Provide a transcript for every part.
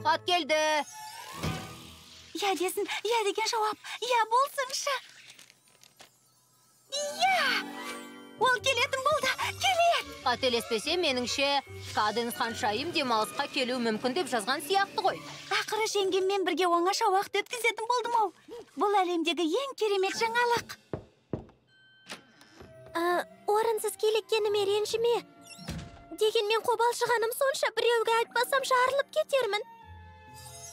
Хат келді. Я десін, я деген жауап. Я болсыншы. Я! Ол келетін болды. Келет! Қателеспесе, меніңше, Каденс ханшайым демалысқа келу мүмкін деп жазған сияқты ғой. Ақыры жеңгеммен бірге оңаша уақыт өткізетін болдым ау. Бұл әлемдегі ең керемет жаңалық. Орынсыз келеккеніме ренжіме. Дегенмен қобалжығаным сонша біреуге айтпасам жарылып кетермін.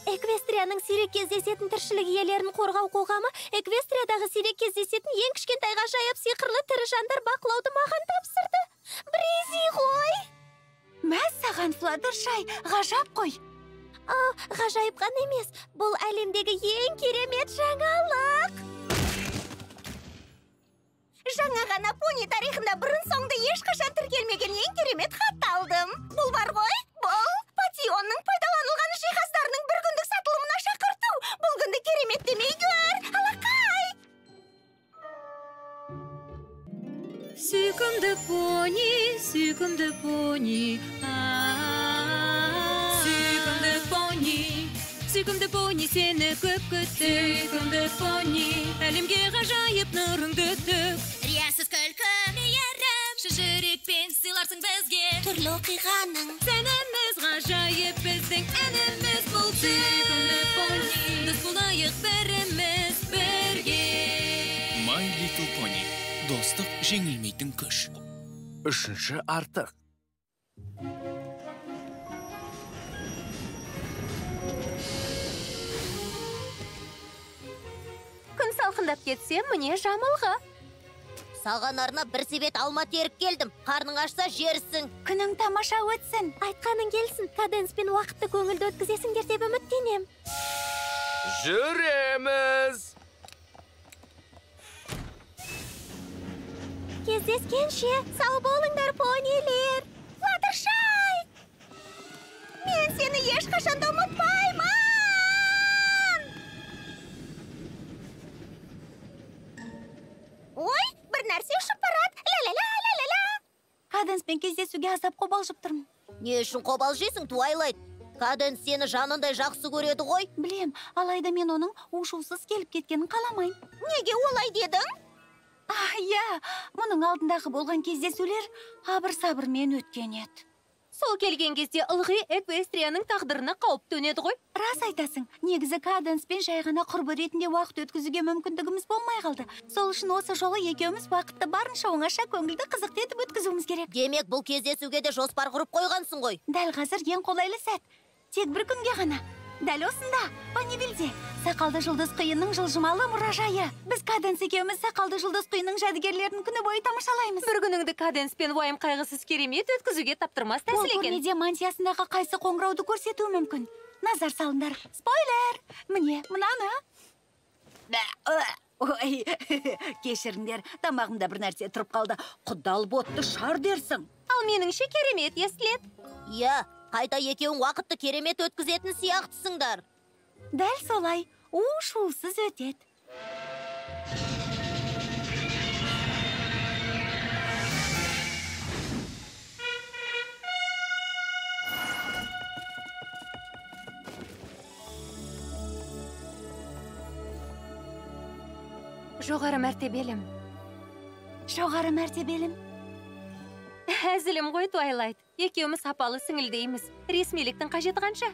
Эквестрияның сирек кездесетін тіршілік иелерін қорғау қоғамы Эквестриядағы сирек кездесетін ең кішкентай ғажайып сиқырлы тірі жандар бақылауды маған тапсырды. Бризи ғой. Мәссаған, Флаттершай, ғажап қой. Ғажайып қана емес, бұл әлемдегі ең керемет жаңалық. Жаңа ғана пони тарихында бұрын соңды ешқашан тіркелмеген ең керемет хат алдым. Бұл бар ғой? Бұл Патионның пайдаланылған жиһаздарының бір күндік сатылымына шақырту. Бұл күнді керемет демей көр. Алақай! Сүйкімді пони, сүйкімді пони. Сүйкімді пони, сені көп күтті. Сүйкімді пони, әлемге ғажайып нұрыңды төк. Риясыз күлкі мейірім, жүрекпен сыйларсың бізге түрлі оқиғаның. Сәніміз ғажайып, біздің әніміз бұл. Сүйкімді пони, дос болайық біріміз бірге. My Little Pony. Достық жеңілмейтін күш. 3-ші артық. Күн салқындап кетсе, міне жамылғы. Саған арнап бір себет алма теріп келдім. Қарның ашса жерсің. Күнің тамаша өтсін. Айтқаның келсін, Каденспен уақытты көңілді өткізесіңдер деп үміттенем. Жүреміз! Кездескенше, сау болыңдар, понилер. Флаттершай! Мен сені ешқашанда ұмытпаймын! Ой, бір нәрсе ұшып барады. Ла-ла-ла-ла-ла-ла. Каденспен кездесуге азап қобалжып тұрмын. Не үшін қобалжисың, Туайлайт? Каденс сені жанындай жақсы көреді ғой. Білем, алайда мен оның ушусыз келіп кеткенін қаламайын. Неге олай дедің? Я, мұның алдындағы болған кездесулер абыр-сабырмен өткен еді. Сол келген кезде ылғи Эквестрияның тағдырына қауіп төнеді ғой. Рас айтасың, негізі Каденспен жай ғана құрбы ретінде уақыт өткізуге мүмкіндігіміз болмай қалды. Сол үшін осы жолы екеуміз уақытты барынша оңаша көңілді қызықты етіп өткізуіміз керек. Демек, бұл кездесуге де жоспар құрып қойғансың ғой. Дәл қазір ең қолайлы сәт. Тек бір күнге ғана. Дәл осында, Панивилде, сақалды жұлдыз құйынның жылжымалы мұражайы. Біз Каденс екеуміз сақалды жұлдыз құйынның жәдігерлерін күні бойы тамашалаймыз. Бір күніңді Каденспен уайым қайғысыз керемет өткізуге таптырмас тәсіл екен. Ол көрмеде мантиясындағы қайсы қоңырауды көрсетуі мүмкін. Назар салыңдар. Спойлер! Міне, мынаны. Ой, кешіріңдер, тамағымда бір нәрсе тұрып қалды. Құдал ботты шар дерсің. Ал меніңше керемет естілет. Я, қайта екеуің уақытты керемет өткізетін сияқтысыңдар. Дәл солай, у-шусыз өтеді. Жоғары мәртебелім. Жоғары мәртебелім. Әзілім ғой, Туайлайт. Екеуміз сапалы сіңілдейміз. Ресмиліктің қажеті қанша?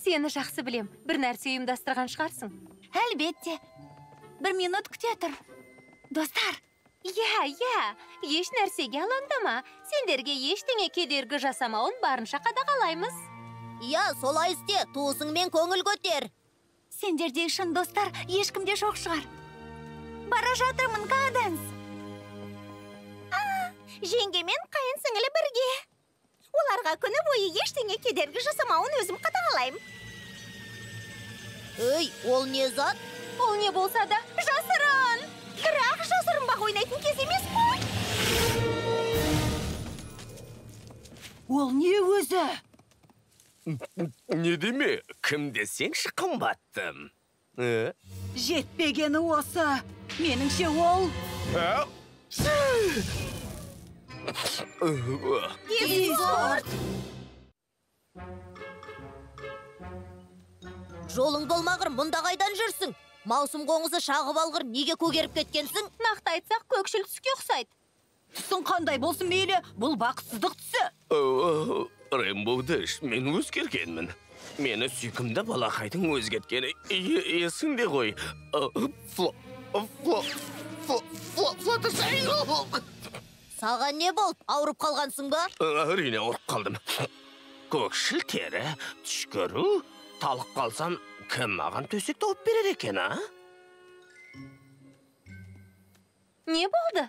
Сені жақсы білем. Бір нәрсе ұйымдастырған шығарсың. Әлбетте. Бір минут күте тұр. Достар. Я, еш нәрсеге алаңдама. Сендерге ештеңе кедергі жасамауын барынша қадағалаймыз. Я, солай істе, туысыңмен көңіл көтер. Сендердей шын достар ешкімде жоқ шығар. Бара жатырмын, Каденс. Жеңгемен қайын сіңілі бірге. Оларға күні бойы ештеңе кедергі жасамауын өзім қадағалаймын. Өй, ол не зат? Ол не болса да жасырын. Бірақ жасырынбақ ойнайтын кез емес қой. Ол не өзі? Не деме, кім десеңші қымбаттым? Жетпегені осы. Меніңше ол... Дискорд! Жолың болмағыр, мұнда қайдан жүрсің? Маусым қоңызы шағып алғыр, неге көгеріп кеткенсің? Нақты айтсақ, көкшіл түске ұқсайды. Түсің қандай болсын мейлі, бұл бақытсыздық түсі. Рэмбоу Дэш, мен өзгергенмін. Мені сүйкімді балақайдың өзгерткені есіңде ғой. Флаттершай! Саған не болып, ауырып қалғансың ба? Әрине ауырып қалдым. Көкшіл тері, түшкіру, талып қалсам, кім маған төсек тауып берер екен, а? Не болды?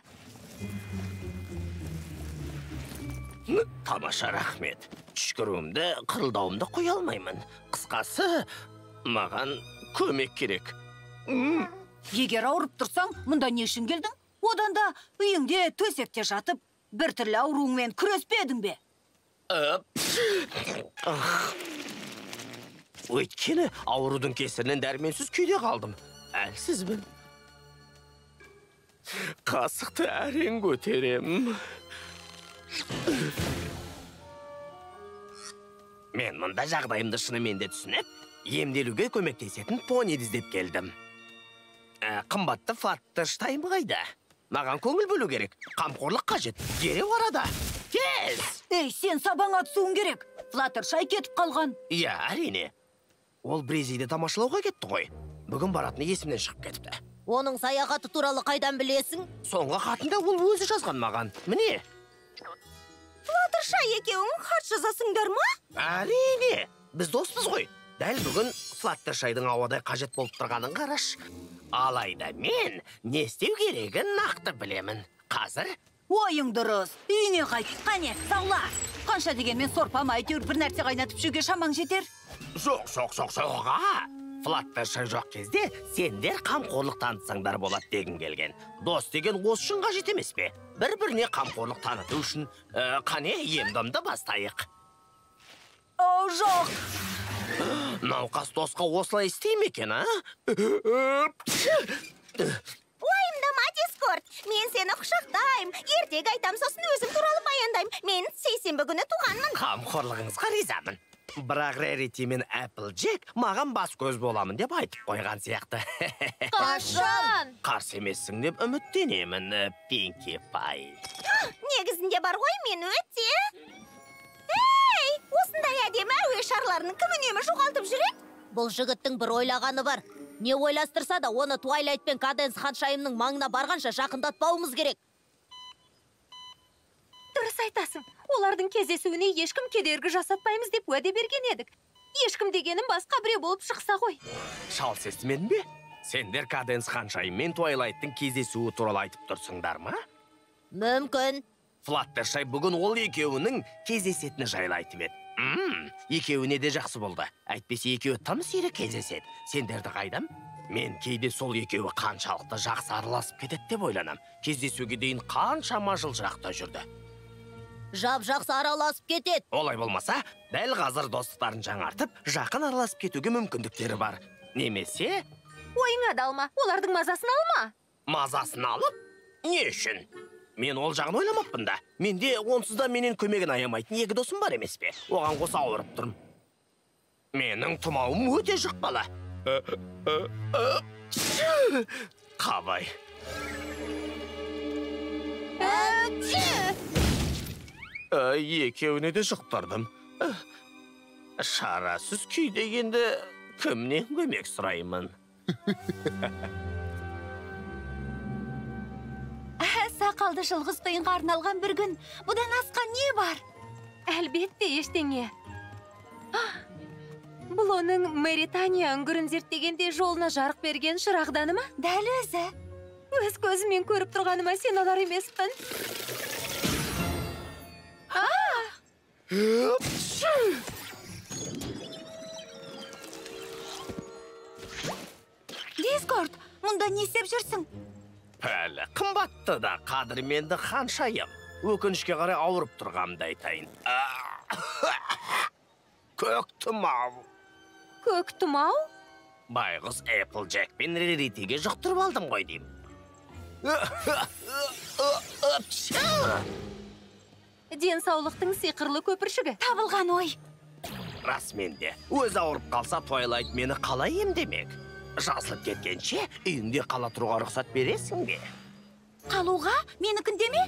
Тамаша рахмет. Түшкіруімді, қырылдауымды қоя алмаймын. Қысқасы, маған көмек керек. Егер ауырып тұрсаң, мұнда не үшін келдің? Одан да үйіңде төсекте жатып, бір түрлі ауруыңмен күреспедің бе? Өйткені аурудың кесірінен дәрменсіз күйде қалдым. Әлсізбін. Қасықты әрең көтерем. Мен мұнда жағдайымды шынымен де түсініп, емделуге көмектесетін пони іздеп келдім. Қымбатты Флаттерштайм қайда? Маған көңіл бөлу керек. Қамқорлық қажет. Дереу арада. Тез! Ей, сен сабаңа түсуің керек. Флаттершай кетіп қалған. Иә, әрине. Ол Брезиді тамашалауға кетті ғой. Бүгін баратыны есімнен шығып кетіпті. Оның саяхаты туралы қайдан білесің? Соңғы хатында ол өзі жазған маған. Міне. Флаттершай екеуің хат жазасыңдар ма? Әрине. Біз доспыз ғой. Дәл бүгін Флаттершайдың ауадай қажет болып тұрғанын қараш. Алайда мен не істеу керегін нақты білемін. Қазір? Ойың дұрыс. Үйіне қайт. Қане, саула. Қанша дегенмен сорпам әйтеуір бір нәрсе қайнатып жеуге шамаң жетер. Жоқ. Флаттершай жоқ кезде сендер қамқорлық танытсаңдар болады дегім келген. Дос деген осы үшін қажет емес пе? Бір-біріне қамқорлық таныту үшін қане емдомды бастайық. О, жоқ. Науқас досқа осылай істей ме екен, а? Уайымдама, Дискорд. Мен сені құшақтайым. Ертең айтам, сосын өзім туралы баяндайым. Мен сейсенбі күні туғанмын. Қамқорлығыңызға ризамын. Бірақ Рэрити мен Эпплджек маған бас көз боламын деп айтып қойған сияқты. Қашан? Қарсы емессің деп үміттенемін, Пинки Пай. Негізінде бар ғой, мен өте. Ей, осындай әдемі әуе шарларының кім үнемі жоғалтып жүреді? Бұл жігіттің бір ойлағаны бар. Не ойластырса да, оны Туайлайт пен Каденс ханшайымның маңына барғанша жақындатпауымыз керек. Дұрыс айтасың. Олардың кездесуіне ешкім кедергі жасатпаймыз деп уәде берген едік. Ешкім дегенім басқа біреу болып шықса ғой. Шал естімедің бе? Сендер Каденс ханшайым мен Туайлайттың кездесуі туралы айтып тұрсыңдар ма? Мүмкін. Флаттершай бүгін ол екеуінің кездесетіні жайлы айтып еді. Екеуіне де жақсы болды. Әйтпесе екеуі тым сирек кездеседі. Сендерді қайдам? Мен кейде сол екеуі қаншалықты жақсы араласып кетеді деп ойланам. Кездесуге дейін қаншама жыл жақта жүрді. Жап-жақсы араласып кетеді. Олай болмаса, дәл қазір достықтарын жаңартып, жақын араласып кетуге мүмкіндіктері бар. Немесе... Ойыңа далма, олардың мазасын алма. Мазасын алып? Не үшін? Мен ол жағын ойламаппын да. Менде онсыз да менен көмегін аямайтын екі досым бар емес пе? Оған қоса ауырып тұрмын. Менің тұмауым өте жұқпалы. Қабай. Екеуіне де жұқтырдым. Шарасыз күй дегенде кімнен көмек сұраймын? Сақалды жылғыз тойынға арналған бір күн. Бұдан асқан не бар? Әлбетте ештеңе. Бұл оның Мэритания үңгірін зерттегенде жолына жарық берген шырағданы ма? Дәл өзі. Өз көзіммен көріп тұрғаныма сен алар емеспін. Дискорд, мұнда не істеп жүрсің? Әлі қымбатты да қадірменді ханшайым. Өкінішке қарай ауырып тұрғанымды айтайын. Көк тұмау. Көк тұмау? байғұс Эпплджек пен Реритиге жұқтырып алдым ғой деймін. Денсаулықтың сиқырлы көпіршігі. Табылған ой. Расымен де, өзі ауырып қалса Твайлайт мені қалай емдемек? Жазылып кеткенше, үйіңде қала тұруға рұқсат бересің бе? Қалуға? Менікінде ме?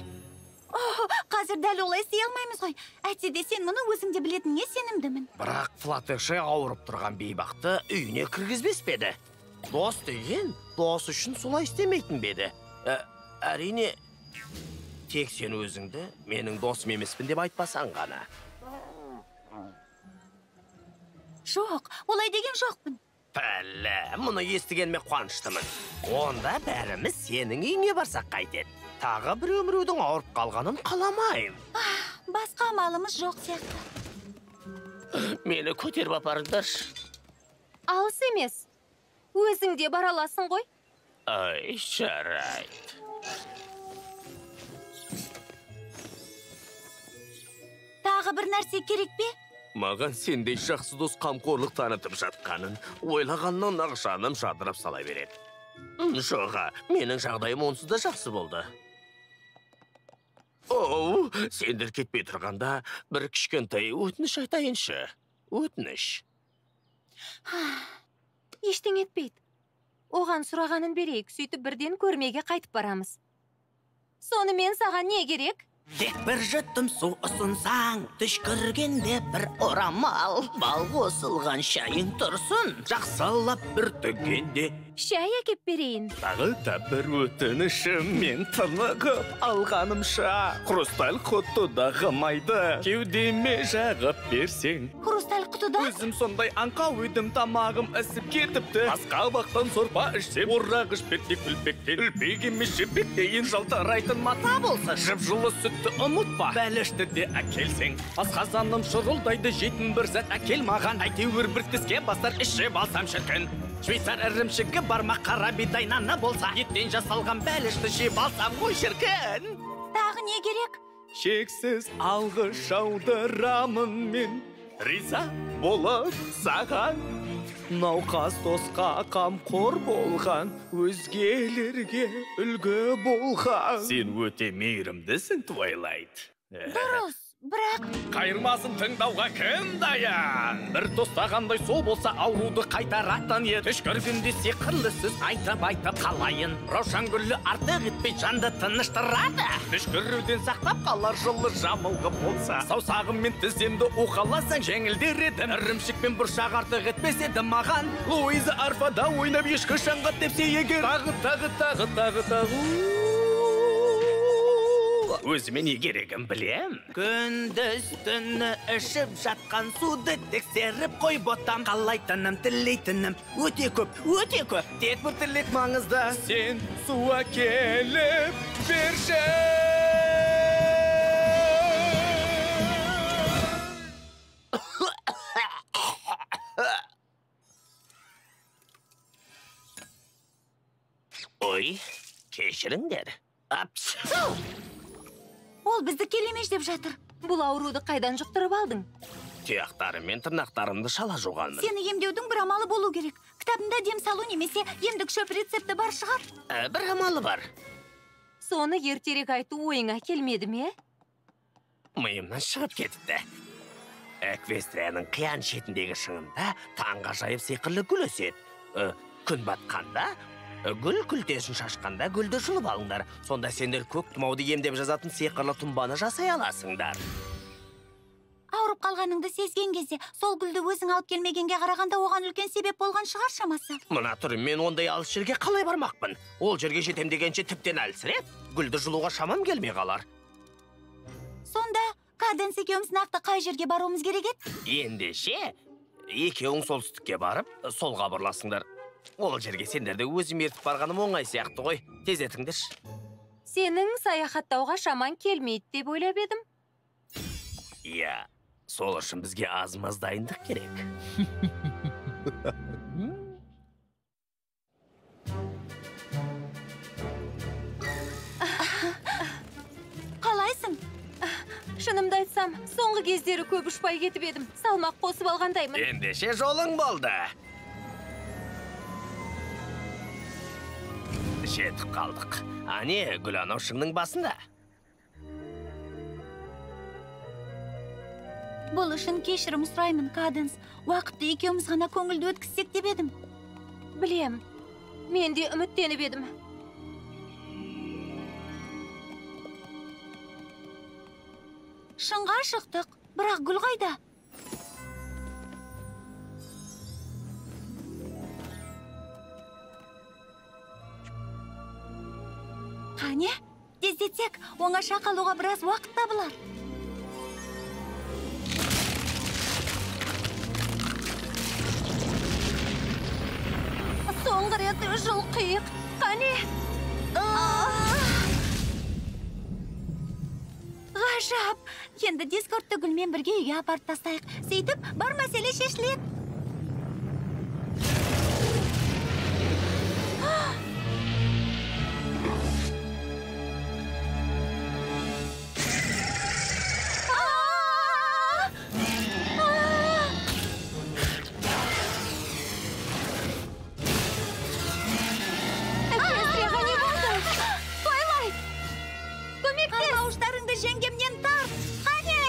Қазір дәл олай істей алмаймыз ғой. Әйтсе де сен мұны өзіңде білетініңе сенімдімін. Бірақ Флаттершай ауырып тұрған бейбақты үйіне кіргізбес педі. Дос деген, дос үшін солай істемейтін беді. Әрине, тек сен өзіңді менің досым емеспін деп айтпасаң ғана. Жоқ, олай деген жоқпын. Пәлі, мұны естігенме қуаныштымын. Онда бәріміз сенің үйіңе барсақ қайтеді. Тағы бір өмірудің ауырып қалғанын қаламайым. Басқа амалымыз жоқ сияқты. Мені көтеріп апарыңдаршы. Алыс емес. Өзің де бара аласың ғой. Ай, жарайды. Тағы бір нәрсе керек пе? Маған сендей жақсы дос қамқорлық танытып жатқанын, ойлағаннан ақшаным жадырап сала береді. Жоға, менің жағдайым онсыз да жақсы болды. Оу, сендер кетпей тұрғанда бір кішкентай өтініш айтайыншы. Өтініш. Ештеңе етпейді. Оған сұрағанын берейік, сөйтіп бірден көрмеге қайтып барамыз. Сонымен саған не керек? Тек бір жұттым су ұсынсаң, түшкіргенде бір орамал. Бал қосылған шайың тұрсын, жақсылап бір төгенде. Шай әкеп берейін. Тағы да бір өтінішім, мен тынығып алғанымша, хрусталь құтыдағы майды кеудеме жағып берсең. Хрусталь құтыда? Өзім сондай аңқау едім, тамағым ісіп кетіпті. Басқа бақтан сорпа ішсем, орағыш бетте күлпектен, үлпек емес жібектейін жалтырайтын мата болса, жып-жылы сүтті ұмытпа, бәлішті де әкелсең. Асқазаным шырылдайды, жейтін бір зат әкел маған, әйтеуір бір тіске басар ішіп алсам шіркін. Швейцар ірімшігі барма қара бидай наны болса, еттен жасалған бәлішті жеп алсам ғой шіркін. Тағы не керек? Шексіз алғыс жаудырамын мен, риза болып саған. Науқас досқа қамқор болған, өзгелерге үлгі болған. Сен өте мейірімдісің, Твайлайт. Дұрыс, бірақ... Қайырмасын тыңдауға кім даян? Бір тостағандай сол болса ауруды қайтаратын еді. Түшкіргенде сиқырлы сөз айтып қалайын. Раушан гүлі артық етпей жанды тыныштырады. Түшкіруден сақтап қалар жылы жамылғы болса. Саусағым мен тіземді уқаласаң жеңілдер едім. Ірімшік бұршақ артық етпес еді маған. Луиза арфада ойнап ешкі шаңғат депсе егер. Тағы. Өзіме не керегім білем? Күндіз түні ішіп жатқан суды тексеріп қой ботам. Қалайтыным, тілейтінім өте көп. Тек бір тілек маңызды. Сен су әкеліп берші. Ой, кешіріңдер. Ол бізді келемеш деп жатыр. Бұл ауруды қайдан жұқтырып алдың? Тұяқтарым мен тырнақтарымды шала жуғанмын. Сені емдеудің бір амалы болу керек. Кітабында дем салу немесе емдік шөп рецепті бар шығар. Бір амалы бар. Соны ертерек айту ойыңа келмеді ме? Миымнан шығып кетіпті. Эквестрияның қиян шетіндегі шыңында таңғажайып сиқырлы гүл өседі. Күн батқанда, гүл күлтесін шашқанда гүлді жұлып алыңдар. Сонда сендер көк тұмауды емдеп жазатын сиқырлы тұнбаны жасай аласыңдар. Ауырып қалғаныңды сезген кезде, сол гүлді өзің алып келмегенге қарағанда оған үлкен себеп болған шығар шамасы. Мына түрі мен ондай алыс жерге қалай бармақпын? Ол жерге жетем дегенше тіптен әлсіреп, гүлді жұлуға шамам келмей қалар. Сонда, Каденс екеуміз нақты қай жерге баруымыз керек еді? Ендеше, екеуің солтүстікке барып, солға бұрыласыңдар. Ол жерге сендерді өзім ертіп барғаным оңай сияқты ғой. Тездетіңдерш. Сенің саяхаттауға шаман келмейді деп ойлап едім. Иә, сол үшін бізге аз-маз дайындық керек. Қалайсың? Шынымды айтсам, соңғы кездері көп ұшпай кетіп едім. Салмақ қосып алғандаймын. Ендеше жолың болды. жетіп қалдық. Ане, гүл анау шыңның басында. Бұл үшін кешірім сұраймын, Каденс. Уақытты екеуміз ғана көңілді өткізсек деп едім. Білем, мен де үміттеніп едім. Шыңға шықтық, бірақ гүл қайда? Қане, тездетсек, оңаша қалуға біраз уақыт табылар. Соңғы рет жұлқиық. Қане? Ғажап! Енді Дискордты гүлмен бірге үйге апарып тастайық. Сөйтіп, бар мәселе шешіледі. Эквестрияға не болды? Твайлайт! Көмектес! Қармауыштарыңды жеңгемнен тарт! Қане!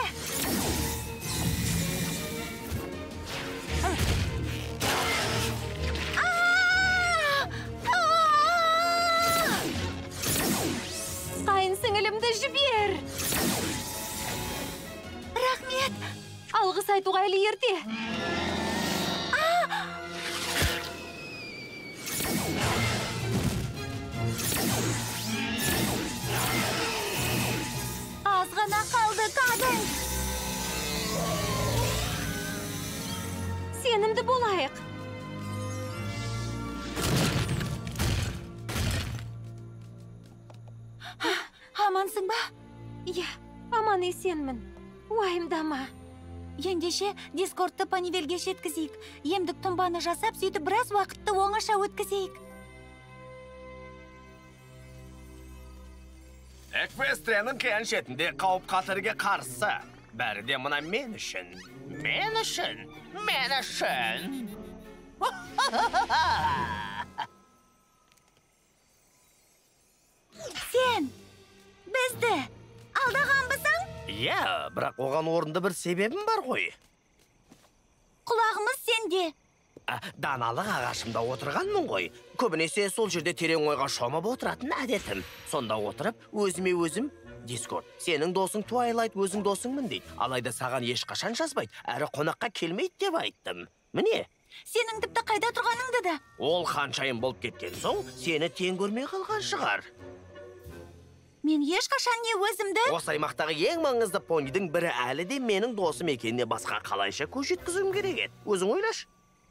Қайын сіңілімді жібер! Рахмет! Алғыс айтуға әлі ерте. Аз ғана қалды, Каденс! Сенімді болайық. Амансың ба? Иә, аман есенмін. Уайымдама. Ендеше Дискордты Панивельге жеткізейік. Емдік тұнбаны жасап, сөйтіп біраз уақытты оңаша өткізейік. Эквестрияның қиян шетінде қауіп қатерге қарсы. Бәрі де мына мен үшін. Мен үшін. Мен үшін. Сен бізді алдағанбысың? Иә, бірақ оған орынды бір себебім бар ғой. Құлағымыз сенде. Даналық ағашымда отырғанмын ғой. Көбінесе сол жерде терең ойға шомып отыратын әдетім. Сонда отырып, өзіме өзім, Дискорд, сенің досың Твайлайт өзің досыңмын дейді. Алайда саған ешқашан жазбайды, әрі қонаққа келмейді деп айттым. Міне, Сенің тіпті қайда тұрғаныңды да. ол ханшайым болып кеткен соң, сені тең көрмей қалған шығар. Мен ешқашан не өзімді... Осы аймақтағы ең маңызды понидің бірі әлі де менің досым екеніне басқа қалайша көз жеткізуім керек еді. Өзің ойлаш.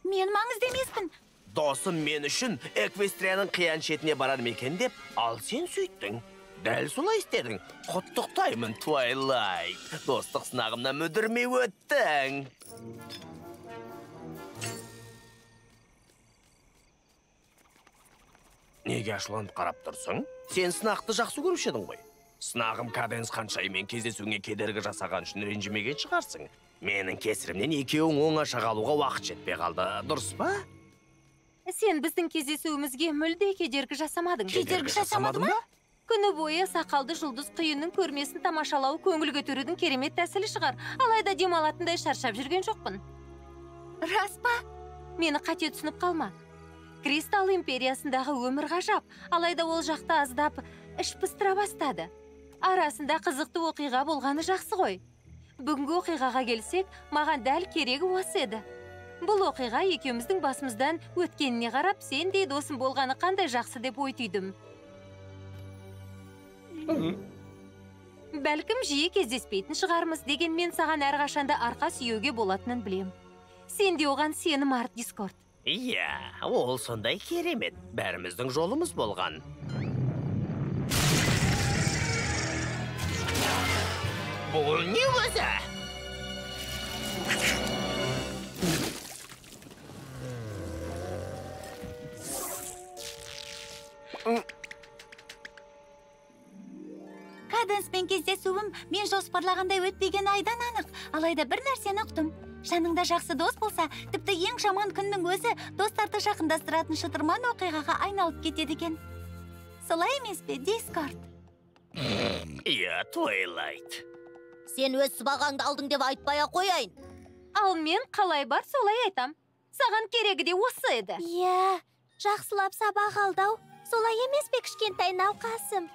Мен маңызды емеспін. Досым мен үшін Эквестрияның қиян шетіне барар мекен деп, ал сен сөйттің. Дәл солай істедің. Құттықтаймын, Твайлайт. Достық сынағымнан мүдірмей өттің. Неге ашуланып қарап тұрсың? Сен сынақты жақсы көруші едің ғой. Сынағым Каденс ханшайыммен кездесуіңе кедергі жасаған үшін ренжімеген шығарсың. Менің кесірімнен екеуің оңаша қалуға уақыт жетпей қалды, дұрыс па? Сен біздің кездесуімізге мүлде кедергі жасамадың. Кедергі жасамады ма? Күні бойы сақалды жұлдыз құйынның көрмесін тамашалау көңіл көтерудің керемет тәсілі шығар. Алайда демалатындай шаршап жүрген жоқпын. Рас па? Мені қате түсініп қалма. Кристалл империясындағы өмір ғажап, алайда ол жақта аздап іш пыстыра бастады. Арасында қызықты оқиға болғаны жақсы ғой. Бүгінгі оқиғаға келсек, маған дәл керегі осы еді. Бұл оқиға екеуміздің басымыздан өткеніне қарап, сендей досым болғаны қандай жақсы деп ой түйдім. Бәлкім жиі кездеспейтін шығармыз, дегенмен саған әрқашанда арқа сүйеуге болатынын білем. Сен де оған сенім арт, Дискорд. Иә, ол сондай керемет. Бәріміздің жолымыз болған. Бұл не өзі? Каденспен кездесуім мен жоспарлағандай өтпеген айдан анық. Алайда бір нәрсені ұқтым. Жаныңда жақсы дос болса, тіпті ең жаман күннің өзі достарды жақындастыратын шытырман оқиғаға айналып кетеді екен. солай емес пе, Дискорд? Иә, Твайлайт. Сен өз сыбағаңды алдың деп айтпай-ақ қояйын. Ал мен қалай бар солай айтам. Саған керегі де осы еді. Иә, жақсылап сабақ алдау. Солай емес пе, кішкентай науқасым?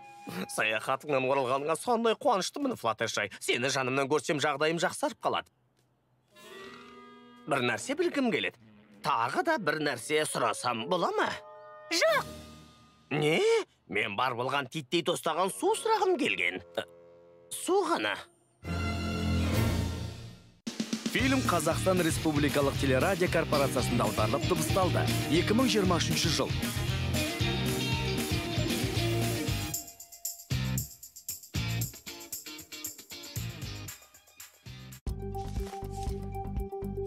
Саяхатыңнан оралғаныңа сондай қуаныштымын, Флаттершай. Сені жанымнан көрсем, жағдайым жақсарып қалады. Бір нәрсе білгім келеді. Тағы да бір нәрсе сұрасам бола ма? Жоқ. Не? Мен бар болған титтей тостаған су сұрағым келген. Су ғана. Фильм Қазақстан Республикалық телерадио корпорациясында аударылып дыбысталды. 2023 жыл.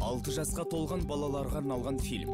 Алты жасқа толған балаларға арналған фильм.